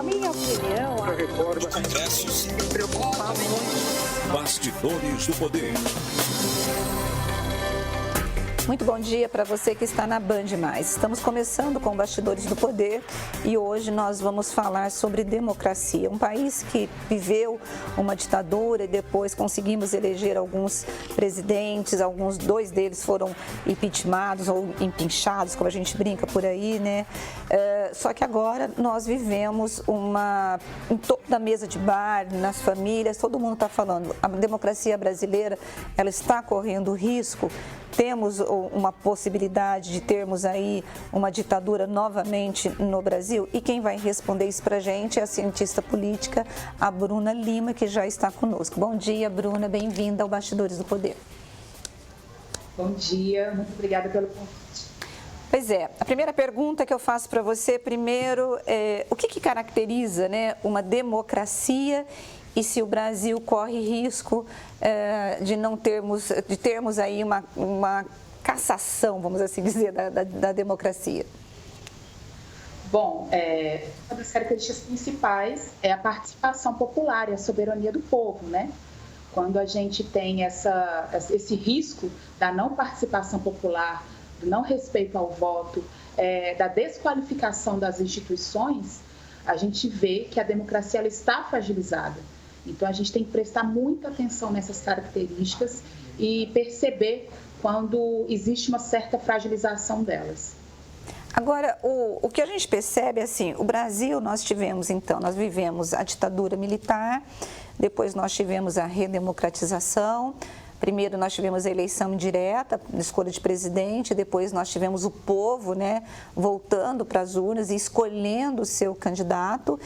minha opinião, a reforma do Congresso me preocupa muito. Bastidores do Poder. Muito bom dia para você que está na Band+. Estamos começando com Bastidores do Poder e hoje nós vamos falar sobre democracia. Um país que viveu uma ditadura e depois conseguimos eleger alguns presidentes, dois deles foram impeachmentados ou empinchados, como a gente brinca por aí, né? Só que agora nós vivemos em toda a mesa de bar, nas famílias, todo mundo está falando, a democracia brasileira, ela está correndo risco. Temos uma possibilidade de termos aí uma ditadura novamente no Brasil? E quem vai responder isso para a gente é a cientista política, a Bruna Lima, que já está conosco. Bom dia, Bruna, bem-vinda ao Bastidores do Poder. Bom dia, muito obrigada pelo convite. Pois é, a primeira pergunta que eu faço para você, primeiro, o que caracteriza, né, uma democracia e se o Brasil corre risco de termos aí uma cassação, vamos assim dizer, da democracia? Bom, uma das características principais é a participação popular e a soberania do povo, né? Quando a gente tem esse risco da não participação popular, do não respeito ao voto, da desqualificação das instituições, a gente vê que a democracia ela está fragilizada. Então, a gente tem que prestar muita atenção nessas características e perceber quando existe uma certa fragilização delas. Agora, o que a gente percebe é assim, o Brasil nós vivemos a ditadura militar, depois nós tivemos a redemocratização, primeiro nós tivemos a eleição indireta, escolha de presidente, depois nós tivemos o povo, né, voltando para as urnas e escolhendo o seu candidato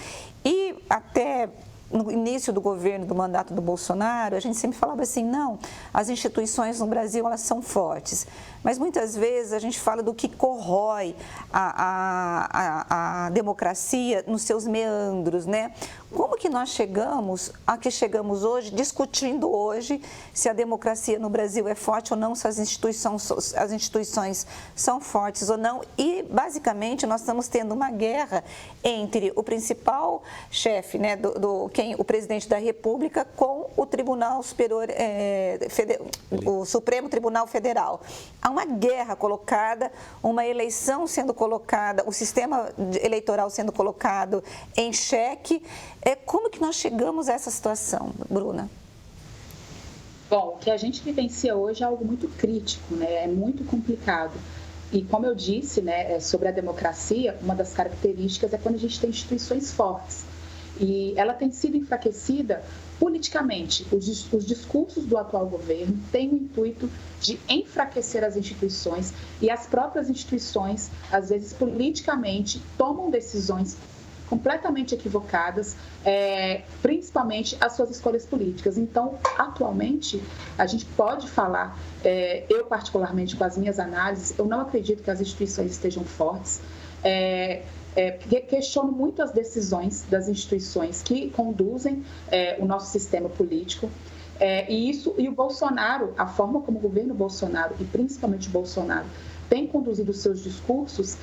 e até no início do governo, do mandato do Bolsonaro, a gente sempre falava assim, não, as instituições no Brasil, elas são fortes. Mas muitas vezes a gente fala do que corrói a democracia nos seus meandros, né? Como que nós chegamos a que chegamos hoje, discutindo hoje se a democracia no Brasil é forte ou não, se as instituições são fortes ou não. E, basicamente, nós estamos tendo uma guerra entre o principal chefe, né, o presidente da República, com o Tribunal Superior, o Supremo Tribunal Federal. Há uma guerra colocada, uma eleição sendo colocada, o sistema eleitoral sendo colocado em xeque. Como que nós chegamos a essa situação, Bruna? Bom, o que a gente vivencia hoje é algo muito crítico, né? É muito complicado. E como eu disse, né, sobre a democracia, uma das características é quando a gente tem instituições fortes. E ela tem sido enfraquecida politicamente. Os discursos do atual governo têm o intuito de enfraquecer as instituições e as próprias instituições, às vezes politicamente, tomam decisões completamente equivocadas, principalmente as suas escolhas políticas. Então, atualmente, a gente pode falar, eu particularmente com as minhas análises, eu não acredito que as instituições estejam fortes, questiono muito as decisões das instituições que conduzem o nosso sistema político. E o Bolsonaro, a forma como o governo Bolsonaro, e principalmente o Bolsonaro, tem conduzido seus discursos,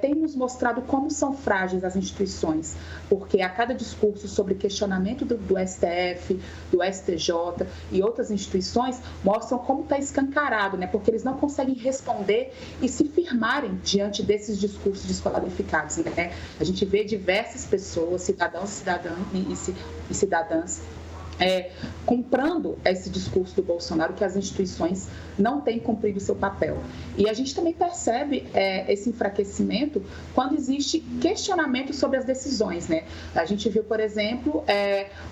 tem nos mostrado como são frágeis as instituições, porque a cada discurso sobre questionamento do STF, do STJ e outras instituições, mostram como está escancarado, né? Porque eles não conseguem responder e se firmarem diante desses discursos desqualificados, né? A gente vê diversas pessoas, cidadãos e cidadãs, comprando esse discurso do Bolsonaro, que as instituições não têm cumprido o seu papel. E a gente também percebe esse enfraquecimento quando existe questionamento sobre as decisões, né? A gente viu, por exemplo,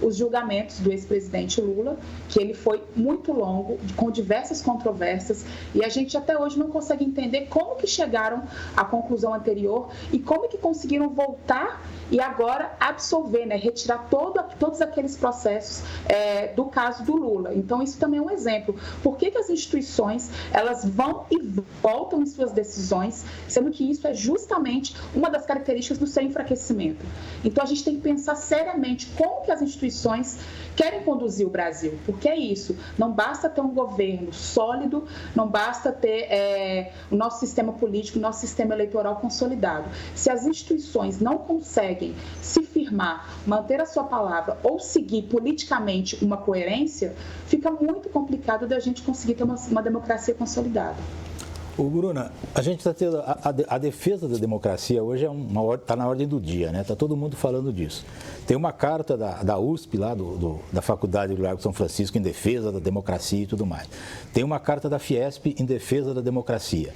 os julgamentos do ex-presidente Lula, que ele foi muito longo, com diversas controvérsias, e a gente até hoje não consegue entender como que chegaram à conclusão anterior e como que conseguiram voltar e agora absolver, né? Retirar todos aqueles processos do caso do Lula. Então, isso também é um exemplo. Por que as instituições elas vão e voltam em suas decisões, sendo que isso é justamente uma das características do seu enfraquecimento? Então, a gente tem que pensar seriamente como que as instituições querem conduzir o Brasil, porque é isso, não basta ter um governo sólido, não basta ter o nosso sistema político, o nosso sistema eleitoral consolidado. Se as instituições não conseguem conseguem se firmar, manter a sua palavra ou seguir politicamente uma coerência, fica muito complicado da gente conseguir ter uma democracia consolidada. Ô, Bruna, a gente está tendo a defesa da democracia hoje está na ordem do dia, né? Está todo mundo falando disso. Tem uma carta da USP, lá da Faculdade do Largo São Francisco, em defesa da democracia e tudo mais. Tem uma carta da Fiesp em defesa da democracia.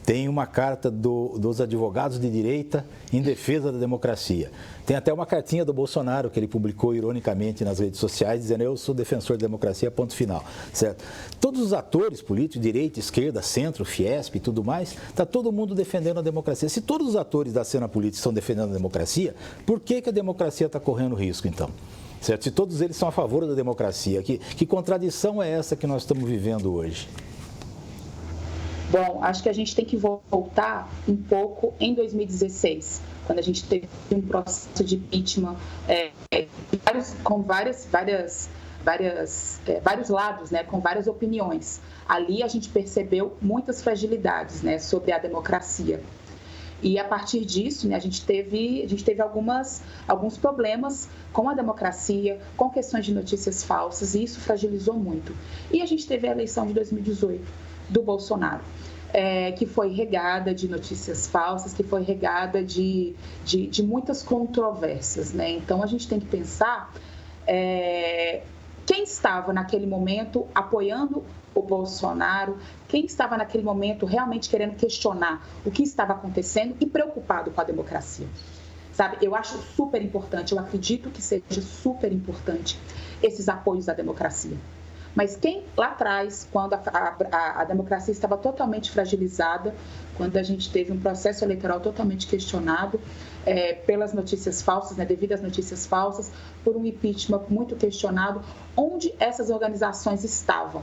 Tem uma carta dos advogados de direita em defesa da democracia. Tem até uma cartinha do Bolsonaro que ele publicou ironicamente nas redes sociais, dizendo: eu sou defensor da democracia, ponto final. Certo? Todos os atores políticos, direita, esquerda, centro, Fiesp e tudo mais, está todo mundo defendendo a democracia. Se todos os atores da cena política estão defendendo a democracia, por que a democracia está correndo risco, então? Certo? Se todos eles são a favor da democracia, que contradição é essa que nós estamos vivendo hoje? Bom, acho que a gente tem que voltar um pouco em 2016, quando a gente teve um processo de impeachment com vários lados, né, com várias opiniões. Ali a gente percebeu muitas fragilidades, né, sobre a democracia. E a partir disso, né, a gente teve alguns problemas com a democracia, com questões de notícias falsas, e isso fragilizou muito. E a gente teve a eleição de 2018 do Bolsonaro, que foi regada de notícias falsas, que foi regada de muitas controvérsias, né? Então, a gente tem que pensar quem estava naquele momento apoiando o Bolsonaro, quem estava naquele momento realmente querendo questionar o que estava acontecendo e preocupado com a democracia. Sabe, eu acho super importante, eu acredito que seja super importante esses apoios à democracia. Mas quem lá atrás, quando a democracia estava totalmente fragilizada, quando a gente teve um processo eleitoral totalmente questionado pelas notícias falsas, né, devido às notícias falsas, por um impeachment muito questionado, onde essas organizações estavam?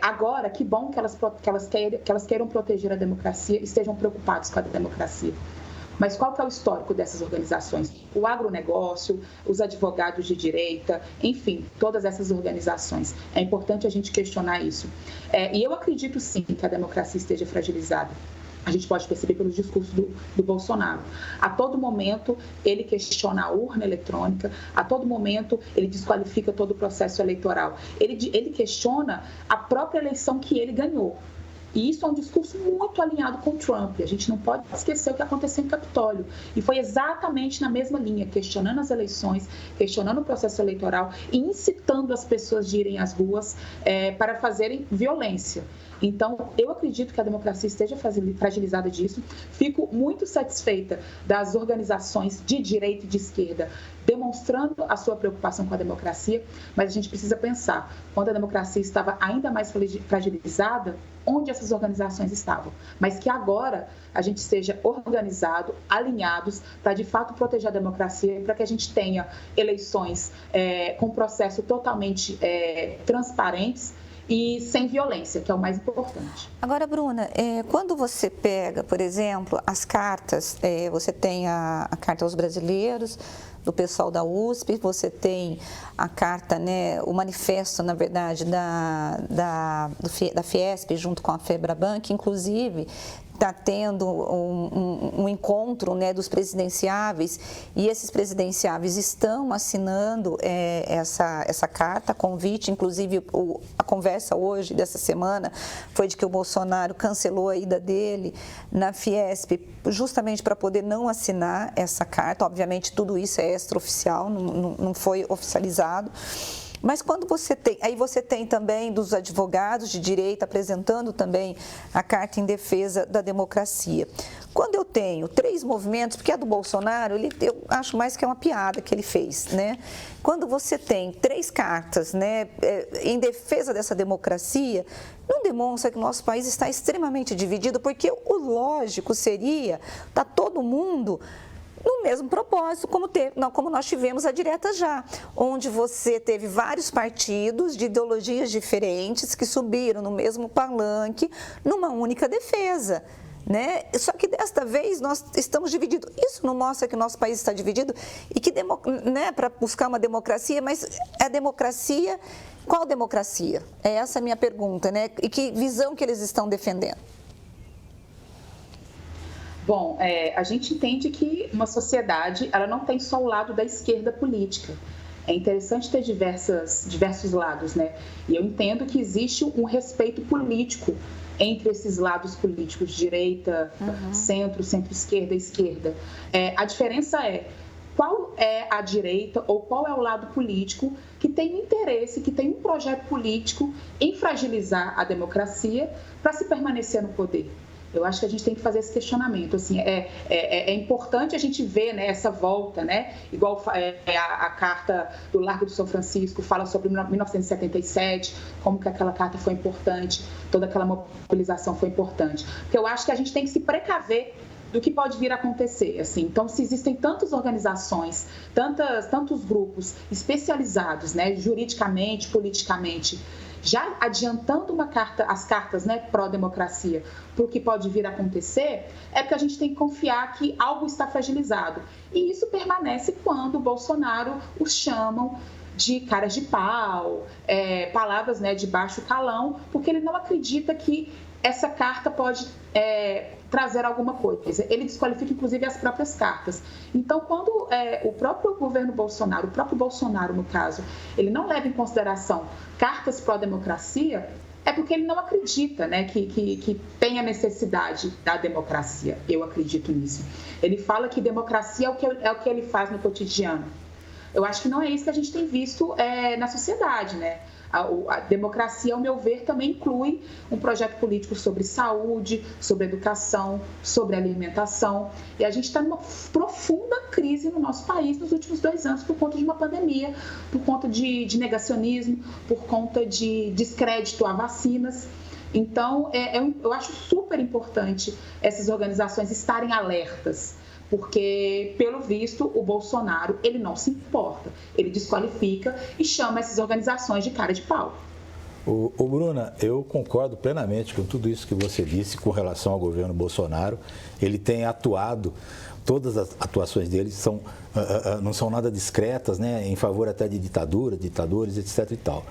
Agora, que bom que elas queiram proteger a democracia e estejam preocupados com a democracia. Mas qual que é o histórico dessas organizações? O agronegócio, os advogados de direita, enfim, todas essas organizações. É importante a gente questionar isso. E eu acredito sim que a democracia esteja fragilizada. A gente pode perceber pelos discursos do Bolsonaro. A todo momento, ele questiona a urna eletrônica, a todo momento, ele desqualifica todo o processo eleitoral. Ele questiona a própria eleição que ele ganhou. E isso é um discurso muito alinhado com Trump. A gente não pode esquecer o que aconteceu em Capitólio. E foi exatamente na mesma linha, questionando as eleições, questionando o processo eleitoral e incitando as pessoas de irem às ruas para fazerem violência. Então, eu acredito que a democracia esteja fragilizada disso. Fico muito satisfeita das organizações de direita e de esquerda demonstrando a sua preocupação com a democracia, mas a gente precisa pensar, quando a democracia estava ainda mais fragilizada, onde essas organizações estavam, mas que agora a gente esteja organizado, alinhados, para de fato proteger a democracia, para que a gente tenha eleições com processo totalmente transparentes e sem violência, que é o mais importante. Agora, Bruna, quando você pega, por exemplo, as cartas, você tem a Carta aos Brasileiros, do pessoal da USP, você tem a carta, né, o manifesto, na verdade, da Fiesp, junto com a FEBRABAN, que inclusive está tendo um encontro, né, dos presidenciáveis, e esses presidenciáveis estão assinando essa carta, convite. Inclusive a conversa hoje, dessa semana, foi de que o Bolsonaro cancelou a ida dele na Fiesp, justamente para poder não assinar essa carta. Obviamente tudo isso é extraoficial, não foi oficializado. Mas quando você tem também dos advogados de direito apresentando também a Carta em Defesa da Democracia. Quando eu tenho 3 movimentos, porque a do Bolsonaro, eu acho mais que é uma piada que ele fez, né? Quando você tem 3 cartas, né, em defesa dessa democracia, não demonstra que o nosso país está extremamente dividido, porque o lógico seria estar todo mundo no mesmo propósito, como nós tivemos a direta já, onde você teve vários partidos de ideologias diferentes que subiram no mesmo palanque numa única defesa, né? Só que desta vez nós estamos divididos. Isso não mostra que o nosso país está dividido e que, né, para buscar uma democracia, mas a democracia, qual democracia? É essa a minha pergunta, né? E que visão que eles estão defendendo? Bom, a gente entende que uma sociedade ela não tem só o lado da esquerda política. É interessante ter diversos lados, né? E eu entendo que existe um respeito político entre esses lados políticos, direita, centro, centro-esquerda e esquerda. A diferença é qual é a direita ou qual é o lado político que tem interesse, que tem um projeto político em fragilizar a democracia para se permanecer no poder. Eu acho que a gente tem que fazer esse questionamento. Assim, é importante a gente ver, né, essa volta, né? Igual a carta do Largo do São Francisco fala sobre 1977, como que aquela carta foi importante, toda aquela mobilização foi importante. Porque eu acho que a gente tem que se precaver do que pode vir a acontecer. Assim. Então, se existem tantas organizações, tantos grupos especializados, né, juridicamente, politicamente, já adiantando as cartas, né, pró-democracia para o que pode vir a acontecer, é porque a gente tem que confiar que algo está fragilizado. E isso permanece quando o Bolsonaro os chamam de caras de pau, palavras, né, de baixo calão, porque ele não acredita que essa carta pode trazer alguma coisa. Ele desqualifica, inclusive, as próprias cartas. Então, quando o próprio governo Bolsonaro, o próprio Bolsonaro, no caso, ele não leva em consideração cartas pró-democracia, é porque ele não acredita, né, que tem a necessidade da democracia. Eu acredito nisso. Ele fala que democracia é o que ele faz no cotidiano. Eu acho que não é isso que a gente tem visto na sociedade, né? A democracia, ao meu ver, também inclui um projeto político sobre saúde, sobre educação, sobre alimentação. E a gente está numa profunda crise no nosso país nos últimos 2 anos por conta de uma pandemia, por conta de negacionismo, por conta de descrédito a vacinas. Então, eu acho super importante essas organizações estarem alertas, porque, pelo visto, o Bolsonaro, ele não se importa, ele desqualifica e chama essas organizações de cara de pau. Bruna, eu concordo plenamente com tudo isso que você disse com relação ao governo Bolsonaro. Ele tem atuado, todas as atuações dele não são nada discretas, né, em favor até de ditadores, etc. e tal.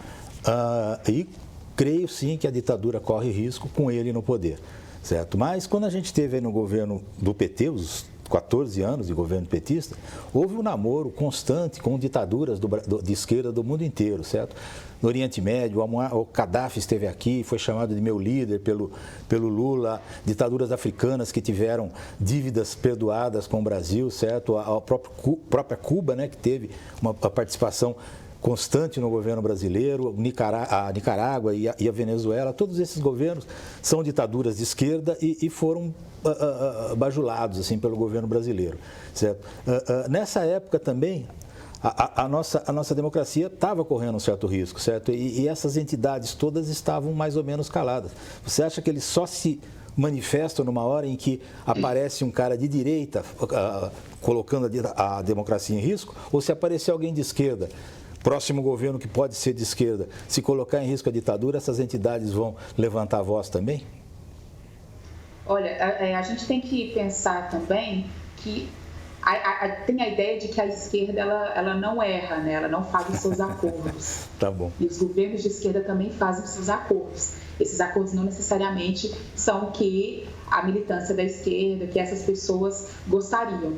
E creio sim que a ditadura corre risco com ele no poder, certo? Mas quando a gente teve aí no governo do PT, os 14 anos de governo petista, houve um namoro constante com ditaduras de esquerda do mundo inteiro, certo? No Oriente Médio, o Gaddafi esteve aqui, foi chamado de meu líder pelo Lula, ditaduras africanas que tiveram dívidas perdoadas com o Brasil, certo? A própria Cuba, né, que teve uma participação constante no governo brasileiro, a Nicarágua e a Venezuela, todos esses governos são ditaduras de esquerda e foram bajulados assim, pelo governo brasileiro, certo? Nessa época também, a nossa democracia estava correndo um certo risco, certo? E essas entidades todas estavam mais ou menos caladas. Você acha que eles só se manifestam numa hora em que aparece um cara de direita colocando a democracia em risco? Ou se aparecer alguém de esquerda, próximo governo que pode ser de esquerda, se colocar em risco a ditadura, essas entidades vão levantar a voz também? Olha, a gente tem que pensar também que tem a ideia de que a esquerda ela não erra, né? Ela não faz os seus acordos. Tá bom. E os governos de esquerda também fazem os seus acordos. Esses acordos não necessariamente são o que a militância da esquerda, que essas pessoas gostariam.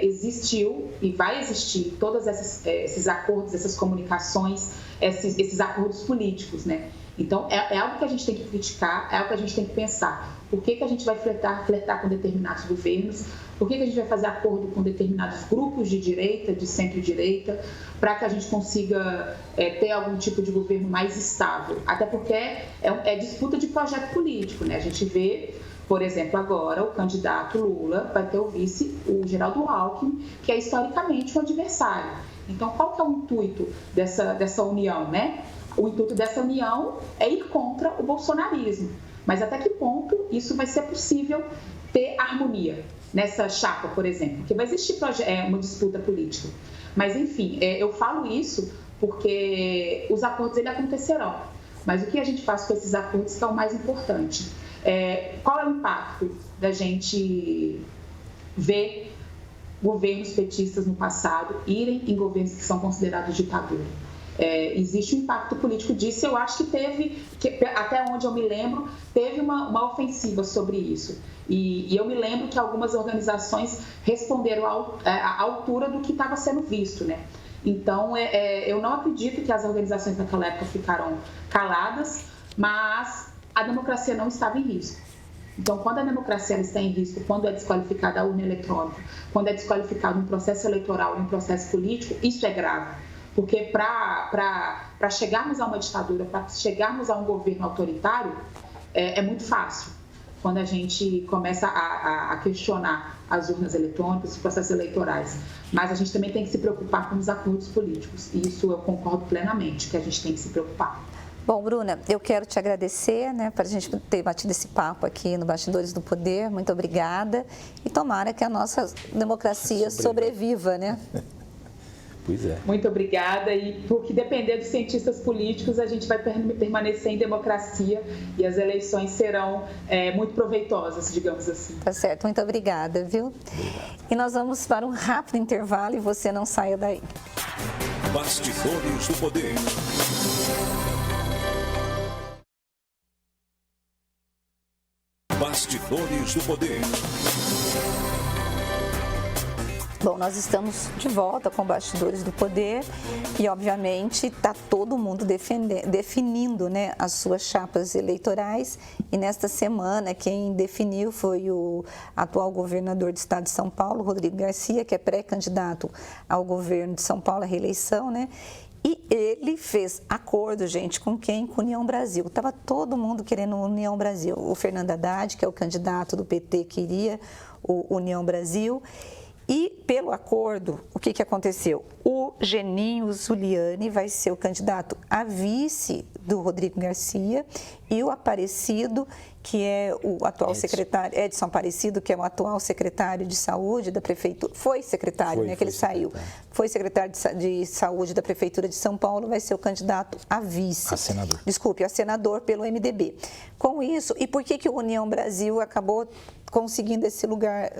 Existiu e vai existir todos esses acordos, essas comunicações, esses acordos políticos, né? Então, é algo que a gente tem que criticar, é algo que a gente tem que pensar. Por que a gente vai flertar com determinados governos? Por que a gente vai fazer acordo com determinados grupos de direita, de centro-direita, para que a gente consiga ter algum tipo de governo mais estável? Até porque é disputa de projeto político, né? A gente vê, por exemplo, agora o candidato Lula vai ter o vice, o Geraldo Alckmin, que é historicamente um adversário. Então, qual que é o intuito dessa união, né? O intuito dessa união é ir contra o bolsonarismo. Mas até que ponto isso vai ser possível ter harmonia nessa chapa, por exemplo? Porque vai existir uma disputa política. Mas, enfim, eu falo isso porque os acordos eles acontecerão. Mas o que a gente faz com esses acordos que é o mais importante? Qual é o impacto da gente ver governos petistas no passado irem em governos que são considerados ditadura? existe um impacto político disso. Eu acho que até onde eu me lembro, teve uma ofensiva sobre isso. E eu me lembro que algumas organizações responderam à altura do que estava sendo visto, né? Então, eu não acredito que as organizações naquela época ficaram caladas, mas a democracia não estava em risco. Então, quando a democracia está em risco, quando é desqualificada a urna eletrônica, quando é desqualificado um processo eleitoral e um processo político, isso é grave. Porque para chegarmos a uma ditadura, para chegarmos a um governo autoritário, é muito fácil. Quando a gente começa a questionar as urnas eletrônicas, os processos eleitorais. Mas a gente também tem que se preocupar com os acordos políticos. E isso eu concordo plenamente, que a gente tem que se preocupar. Bom, Bruna, eu quero te agradecer, né, para a gente ter batido esse papo aqui no Bastidores do Poder. Muito obrigada. E tomara que a nossa democracia sobreviva, né? Pois é. Muito obrigada. E porque depender dos cientistas políticos, a gente vai permanecer em democracia e as eleições serão muito proveitosas, digamos assim. Tá certo. Muito obrigada, viu? Obrigado. E nós vamos para um rápido intervalo e você não saia daí. Bastidores do Poder. Bastidores do Poder. Bom, nós estamos de volta com Bastidores do Poder e, obviamente, está todo mundo definindo, né, as suas chapas eleitorais. E nesta semana, quem definiu foi o atual governador do estado de São Paulo, Rodrigo Garcia, que é pré-candidato ao governo de São Paulo, à reeleição, né? E ele fez acordo, gente, com quem? Com União Brasil. Estava todo mundo querendo União Brasil. O Fernando Haddad, que é o candidato do PT, queria o União Brasil. E, pelo acordo, o que aconteceu? O Geninho Zuliani vai ser o candidato a vice do Rodrigo Garcia e o Aparecido, que é o atual secretário, Edson Aparecido, que é o atual secretário de saúde da prefeitura, foi secretário, né, que ele saiu, foi secretário de saúde da prefeitura de São Paulo, vai ser o candidato a vice. A senador. Desculpe, a senador pelo MDB. Com isso, e por que o União Brasil acabou conseguindo esse lugar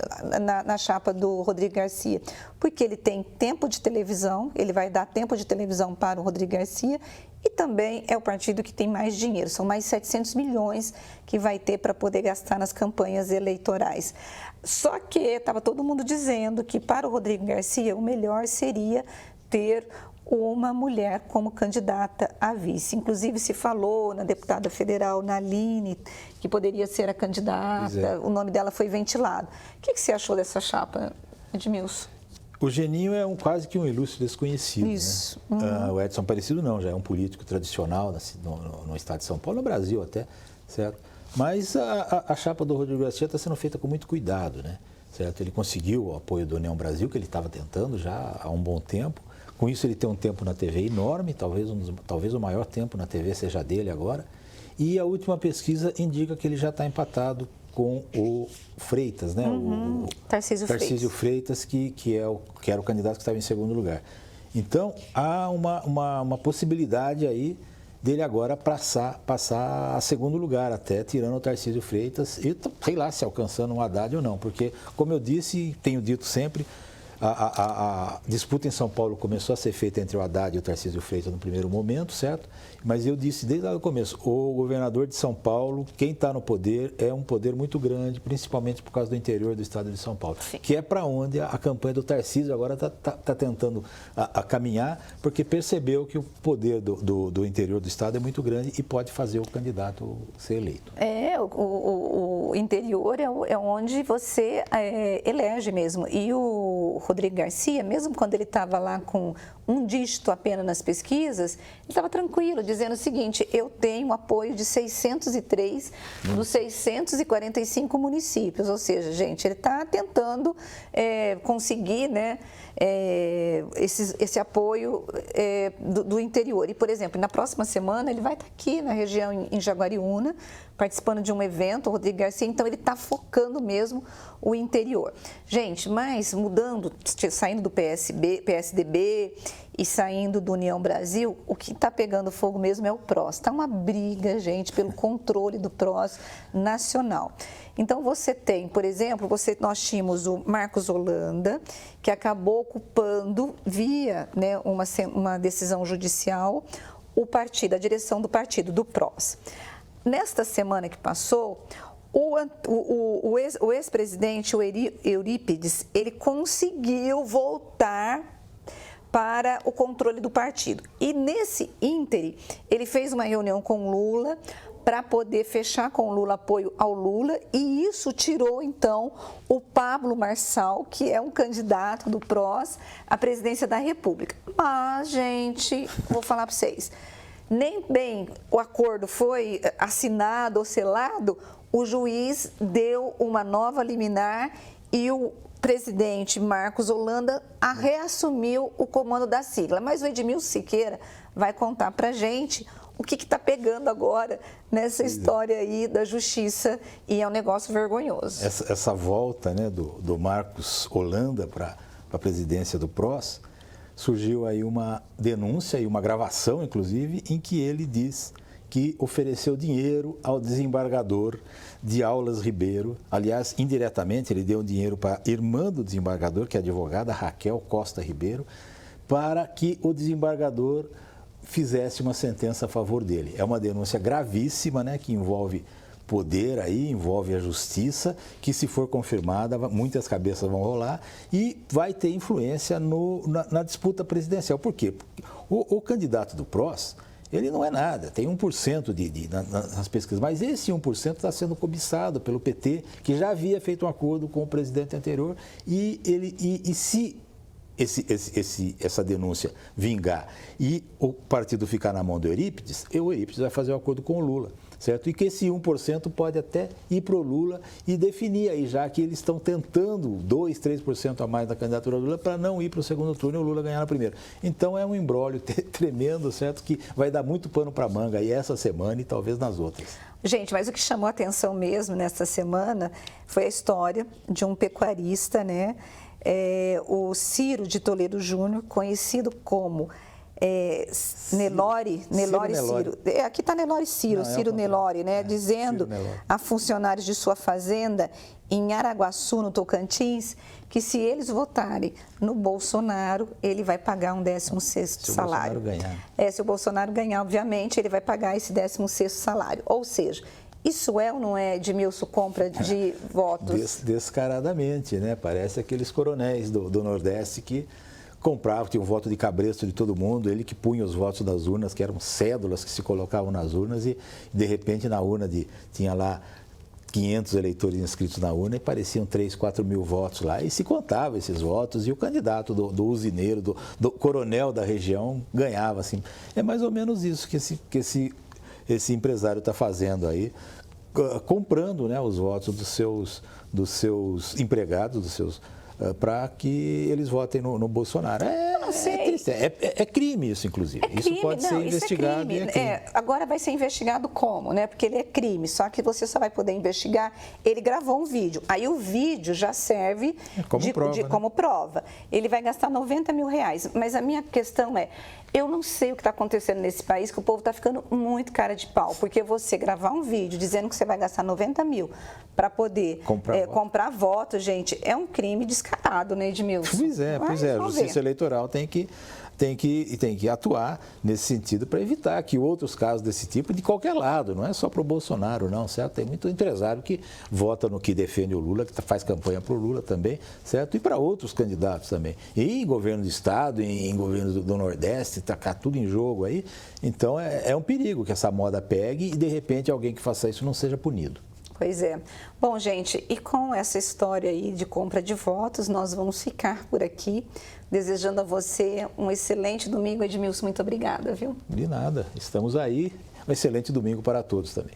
na chapa do Rodrigo Garcia? Porque ele tem tempo de televisão, ele vai dar tempo de televisão para o Rodrigo Garcia e também é o partido que tem mais dinheiro, são mais 700 milhões que vai ter para poder gastar nas campanhas eleitorais. Só que estava todo mundo dizendo que para o Rodrigo Garcia o melhor seria ter uma mulher como candidata a vice. Inclusive se falou na deputada federal Naline que poderia ser a candidata, o nome dela foi ventilado. O que você achou dessa chapa, Edmilson? O Geninho é quase que um ilustre desconhecido. Isso. Né? O Edson Aparecido não, já é um político tradicional no estado de São Paulo, no Brasil até, certo? Mas a chapa do Rodrigo Garcia está sendo feita com muito cuidado, né? Certo? Ele conseguiu o apoio do União Brasil, que ele estava tentando já há um bom tempo. Com isso ele tem um tempo na TV enorme, talvez o maior tempo na TV seja dele agora. E a última pesquisa indica que ele já está empatado com o Freitas, né? O Tarcísio Freitas, que era o candidato que estava em segundo lugar. Então, há uma possibilidade aí dele agora passar a segundo lugar, até tirando o Tarcísio Freitas e, sei lá, se alcançando um Haddad ou não, porque, como eu disse e tenho dito sempre, a disputa em São Paulo começou a ser feita entre o Haddad e o Tarcísio Freitas no primeiro momento, certo? Mas eu disse desde lá no começo, o governador de São Paulo, quem está no poder, é um poder muito grande, principalmente por causa do interior do estado de São Paulo, que é para onde a campanha do Tarcísio agora está tentando caminhar, porque percebeu que o poder do interior do estado é muito grande e pode fazer o candidato ser eleito. O interior é onde você elege mesmo. E o Rodrigo Garcia, mesmo quando ele estava lá com um dígito apenas nas pesquisas, ele estava tranquilo, dizendo o seguinte: eu tenho apoio de 603 dos 645 municípios. Ou seja, gente, ele está tentando conseguir, né, esse apoio do interior. E, por exemplo, na próxima semana ele vai estar aqui na região em Jaguariúna, participando de um evento, o Rodrigo Garcia, então ele está focando mesmo o interior. Gente, mas mudando, saindo do PSDB e saindo do União Brasil, o que está pegando fogo mesmo é o PROS. Está uma briga, gente, pelo controle do PROS nacional. Então, você tem, por exemplo, nós tínhamos o Marcos Holanda, que acabou ocupando, via, né, uma decisão judicial, o partido, a direção do partido, do PROS. Nesta semana que passou, o ex-presidente, o Eurípides, ele conseguiu voltar para o controle do partido. E nesse íntere, ele fez uma reunião com Lula para poder fechar com o Lula apoio ao Lula, e isso tirou, então, o Pablo Marçal, que é um candidato do PROS à presidência da República. Mas, gente, vou falar para vocês, nem bem o acordo foi assinado ou selado, o juiz deu uma nova liminar e o presidente Marcos Holanda reassumiu o comando da sigla. Mas o Edmilson Siqueira vai contar para a gente o que está pegando agora nessa história aí da justiça, e é um negócio vergonhoso. Essa volta, né, do Marcos Holanda para a presidência do PROS, surgiu aí uma denúncia e uma gravação, inclusive, em que ele diz que ofereceu dinheiro ao desembargador de Aulas Ribeiro. Aliás, indiretamente, ele deu dinheiro para a irmã do desembargador, que é a advogada Raquel Costa Ribeiro, para que o desembargador fizesse uma sentença a favor dele. É uma denúncia gravíssima, né, que envolve poder aí, envolve a justiça, que, se for confirmada, muitas cabeças vão rolar e vai ter influência na disputa presidencial. Por quê? Porque o candidato do PROS, ele não é nada, tem 1% nas pesquisas, mas esse 1% está sendo cobiçado pelo PT, que já havia feito um acordo com o presidente anterior, e se essa denúncia vingar e o partido ficar na mão do Eurípides, o Eurípides vai fazer um acordo com o Lula, certo? E que esse 1% pode até ir para o Lula e definir aí, já que eles estão tentando 2%, 3% a mais da candidatura do Lula para não ir para o segundo turno e o Lula ganhar no primeiro. Então é um imbróglio tremendo, certo? Que vai dar muito pano para manga aí essa semana e talvez nas outras. Gente, mas o que chamou a atenção mesmo nessa semana foi a história de um pecuarista, né? O Ciro de Toledo Júnior, conhecido como Nelore Ciro. Aqui está Nelore Ciro, Ciro Nelore, né? Dizendo a funcionários de sua fazenda em Araguaçu, no Tocantins, que se eles votarem no Bolsonaro, ele vai pagar um 16º salário. Se o Bolsonaro ganhar. Se o Bolsonaro ganhar, obviamente, ele vai pagar esse 16º salário. Ou seja, isso é ou não é, Edmilson, compra de votos? Descaradamente, né? Parece aqueles coronéis do Nordeste que compravam, tinha um voto de cabresto de todo mundo, ele que punha os votos das urnas, que eram cédulas que se colocavam nas urnas, e de repente na urna tinha lá 500 eleitores inscritos na urna e pareciam 3, 4 mil votos lá, e se contava esses votos, e o candidato do usineiro, do coronel da região ganhava, assim. É mais ou menos isso que esse empresário está fazendo aí, comprando, né, os votos dos seus empregados, para que eles votem no Bolsonaro. É crime isso, inclusive. É crime, isso pode ser investigado. Agora vai ser investigado como, né? Porque ele é crime, só que você só vai poder investigar. Ele gravou um vídeo, aí o vídeo já serve como prova. Ele vai gastar R$90 mil, mas a minha questão eu não sei o que está acontecendo nesse país, que o povo está ficando muito cara de pau, porque você gravar um vídeo dizendo que você vai gastar R$90 mil para poder comprar voto, gente, é um crime descarado, né, Edmilson? Pois é. A Justiça Eleitoral tem que atuar nesse sentido para evitar que outros casos desse tipo, de qualquer lado, não é só para o Bolsonaro, não, certo? Tem muito empresário que vota no que defende o Lula, que faz campanha para o Lula também, certo? E para outros candidatos também. E em governo do Estado, em governo do Nordeste, está tudo em jogo aí. Então é um perigo que essa moda pegue e, de repente, alguém que faça isso não seja punido. Pois é. Bom, gente, e com essa história aí de compra de votos, nós vamos ficar por aqui, desejando a você um excelente domingo. Edmilson, muito obrigada, viu? De nada. Estamos aí. Um excelente domingo para todos também.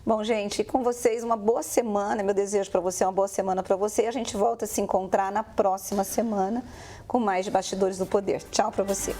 Bom, gente, com vocês, uma boa semana. Meu desejo para você é uma boa semana para você. A gente volta a se encontrar na próxima semana com mais de Bastidores do Poder. Tchau para você.